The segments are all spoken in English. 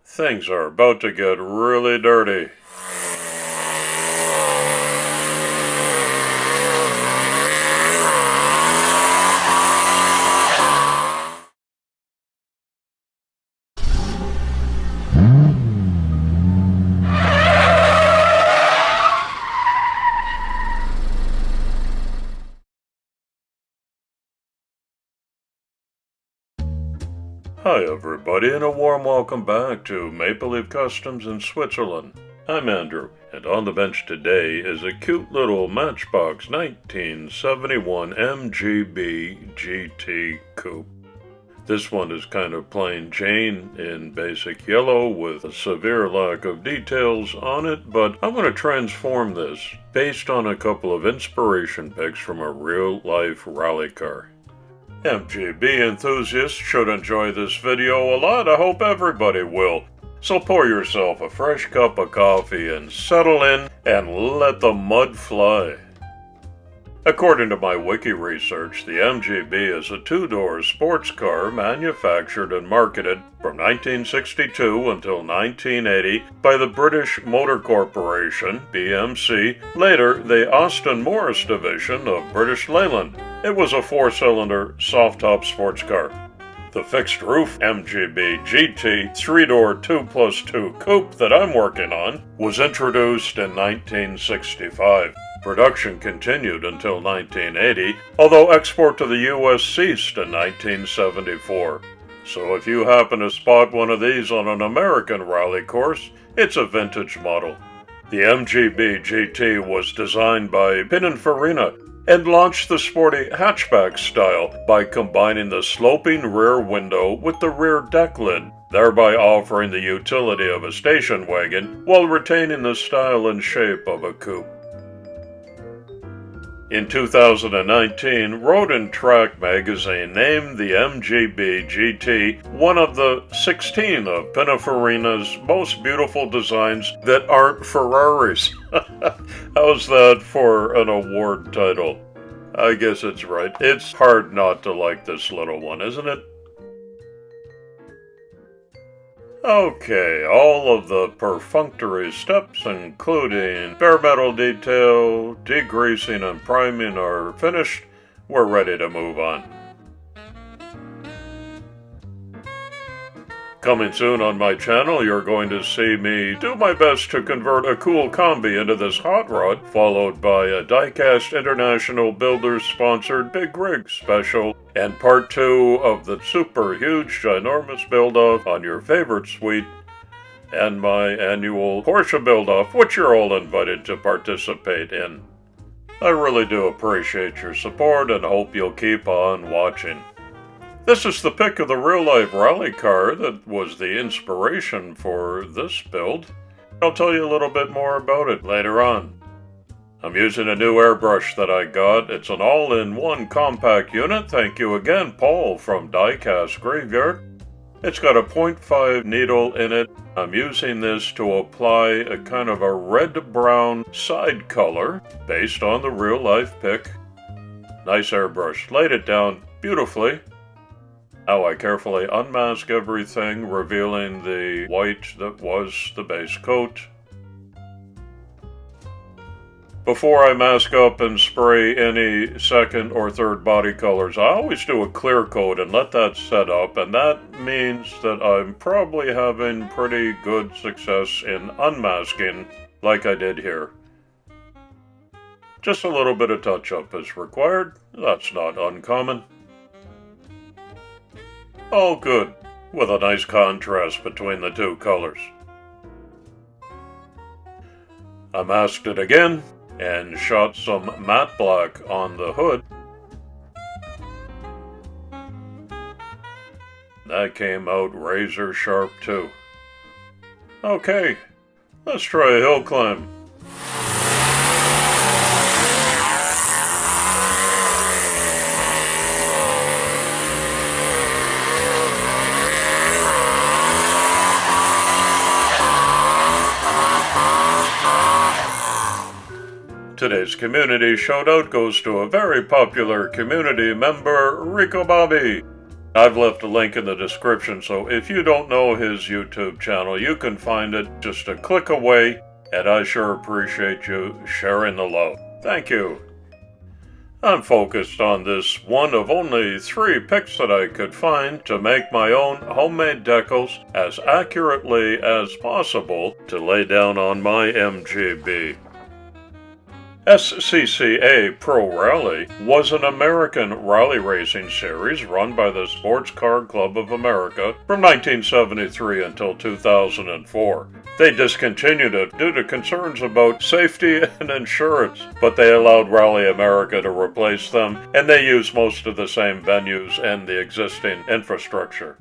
Things are about to get really dirty. Hi everybody, and a warm welcome back to Maple Leaf Customs in Switzerland. I'm Andrew, and on the bench today is a cute little Matchbox 1971 MGB GT Coupe. This one is kind of plain Jane in basic yellow with a severe lack of details on it, but I'm going to transform this based on a couple of inspiration pics from a real-life rally car. MGB enthusiasts should enjoy this video a lot. I hope everybody will. So pour yourself a fresh cup of coffee and settle in and let the mud fly. According to my Wiki research, the MGB is a two-door sports car manufactured and marketed from 1962 until 1980 by the British Motor Corporation, BMC, later the Austin Morris division of British Leyland. It was a four-cylinder, soft-top sports car. The fixed-roof MGB GT 3-door 2+2 coupe that I'm working on was introduced in 1965. Production continued until 1980, although export to the U.S. ceased in 1974. So if you happen to spot one of these on an American rally course, it's a vintage model. The MGB GT was designed by Pininfarina and launched the sporty hatchback style by combining the sloping rear window with the rear deck lid, thereby offering the utility of a station wagon while retaining the style and shape of a coupe. In 2019, Road & Track magazine named the MGB GT one of the 16 of Pininfarina's most beautiful designs that aren't Ferraris. How's that for an award title? I guess it's right. It's hard not to like this little one, isn't it? Okay, all of the perfunctory steps, including bare metal detail, degreasing, and priming are finished. We're ready to move on. Coming soon on my channel, you're going to see me do my best to convert a cool combi into this hot rod, followed by a Diecast International Builders sponsored Big Rig special, and part 2 of the super huge ginormous build-off on your favorite suite, and my annual Porsche build-off, which you're all invited to participate in. I really do appreciate your support and hope you'll keep on watching. This is the pic of the real-life rally car that was the inspiration for this build. I'll tell you a little bit more about it later on. I'm using a new airbrush that I got. It's an all-in-one compact unit. Thank you again, Paul from Diecast Graveyard. It's got a 0.5 needle in it. I'm using this to apply a kind of a red-brown side color based on the real-life pic. Nice airbrush. Laid it down beautifully. Now I carefully unmask everything, revealing the white that was the base coat. Before I mask up and spray any second or third body colors, I always do a clear coat and let that set up, and that means that I'm probably having pretty good success in unmasking like I did here. Just a little bit of touch-up is required. That's not uncommon. All good, with a nice contrast between the two colors. I masked it again, and shot some matte black on the hood. That came out razor sharp too. Okay, let's try a hill climb. Today's community shoutout goes to a very popular community member, Rico Bobby. I've left a link in the description, so if you don't know his YouTube channel, you can find it just a click away, and I sure appreciate you sharing the love. Thank you. I'm focused on this one of only 3 picks that I could find to make my own homemade decals as accurately as possible to lay down on my MGB. SCCA Pro Rally was an American rally racing series run by the Sports Car Club of America from 1973 until 2004. They discontinued it due to concerns about safety and insurance, but they allowed Rally America to replace them, and they use most of the same venues and the existing infrastructure.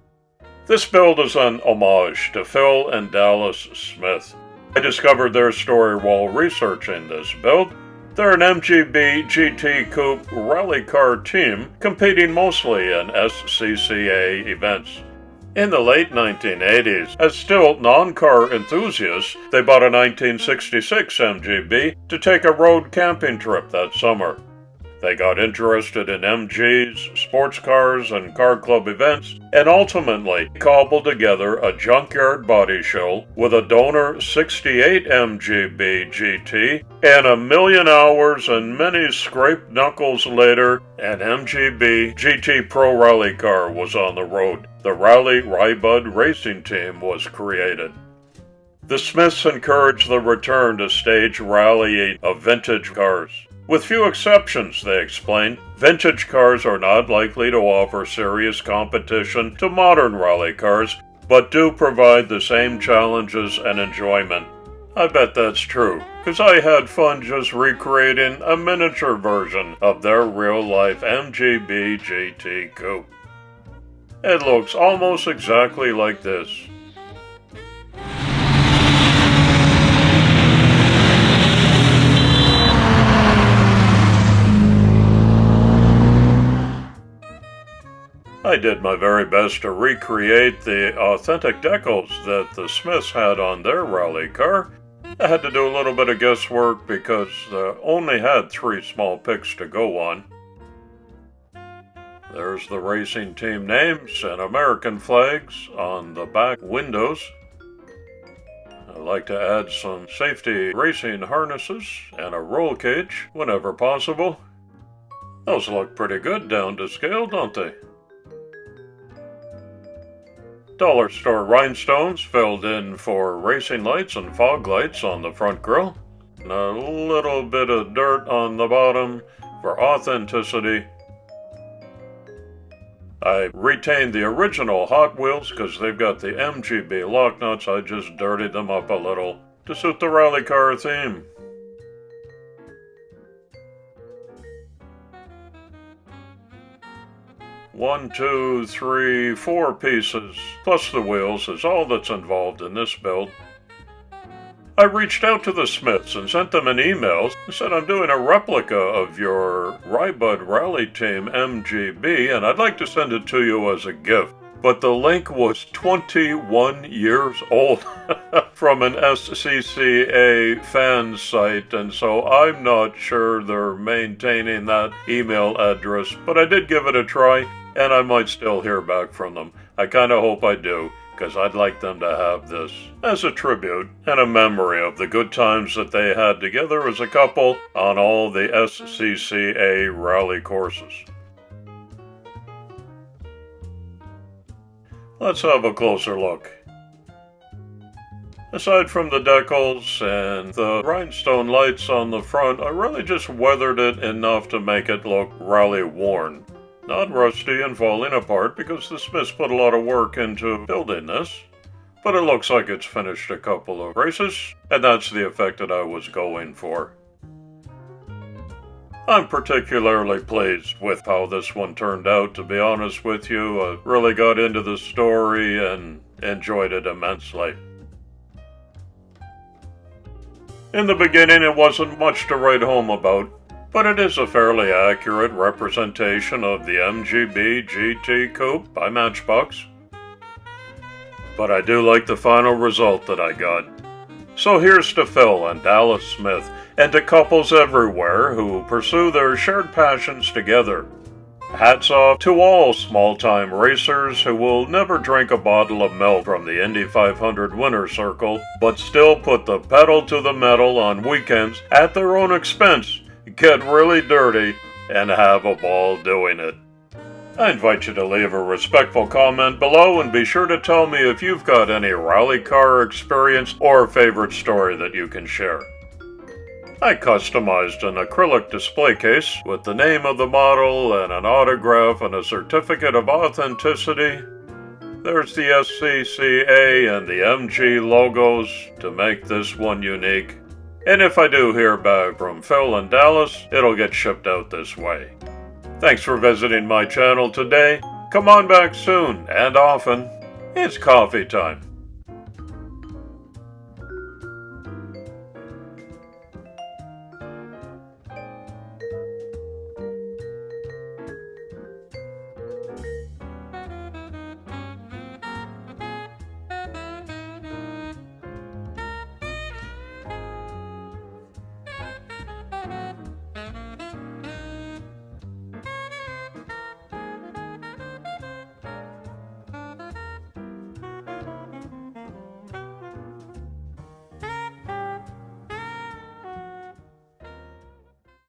This build is an homage to Phil and Dallas Smith. I discovered their story while researching this build. They're an MGB GT Coupe rally car team competing mostly in SCCA events. In the late 1980s, as still non-car enthusiasts, they bought a 1966 MGB to take a road camping trip that summer. They got interested in MGs, sports cars, and car club events, and ultimately cobbled together a junkyard body show with a donor 68 MGB GT, and a million hours and many scraped knuckles later, an MGB GT Pro Rally car was on the road. The Rally Rybud racing team was created. The Smiths encouraged the return to stage rallying of vintage cars. With few exceptions, they explain, vintage cars are not likely to offer serious competition to modern rally cars, but do provide the same challenges and enjoyment. I bet that's true, because I had fun just recreating a miniature version of their real-life MGB GT Coupe. It looks almost exactly like this. I did my very best to recreate the authentic decals that the Smiths had on their rally car. I had to do a little bit of guesswork because I only had 3 small picks to go on. There's the racing team names and American flags on the back windows. I like to add some safety racing harnesses and a roll cage whenever possible. Those look pretty good down to scale, don't they? Dollar store rhinestones filled in for racing lights and fog lights on the front grille, and a little bit of dirt on the bottom for authenticity. I retained the original Hot Wheels because they've got the MGB lock nuts. I just dirtied them up a little to suit the rally car theme. One, two, three, 4 pieces, plus the wheels, is all that's involved in this build. I reached out to the Smiths and sent them an email and said I'm doing a replica of your Rybud Rally Team MGB and I'd like to send it to you as a gift. But the link was 21 years old from an SCCA fan site, and so I'm not sure they're maintaining that email address, but I did give it a try, and I might still hear back from them. I kind of hope I do, because I'd like them to have this as a tribute and a memory of the good times that they had together as a couple on all the SCCA rally courses. Let's have a closer look. Aside from the decals and the rhinestone lights on the front, I really just weathered it enough to make it look rally worn. Not rusty and falling apart because the Smiths put a lot of work into building this, but it looks like it's finished a couple of races, and that's the effect that I was going for. I'm particularly pleased with how this one turned out, to be honest with you. I really got into the story and enjoyed it immensely. In the beginning, it wasn't much to write home about, but it is a fairly accurate representation of the MGB GT Coupe by Matchbox. But I do like the final result that I got. So here's to Phil and Dallas Smith, and to couples everywhere who pursue their shared passions together. Hats off to all small-time racers who will never drink a bottle of milk from the Indy 500 winner's circle, but still put the pedal to the metal on weekends at their own expense, get really dirty, and have a ball doing it. I invite you to leave a respectful comment below and be sure to tell me if you've got any rally car experience or favorite story that you can share. I customized an acrylic display case with the name of the model and an autograph and a certificate of authenticity. There's the SCCA and the MG logos to make this one unique. And if I do hear back from Phil in Dallas, it'll get shipped out this way. Thanks for visiting my channel today. Come on back soon and often. It's coffee time.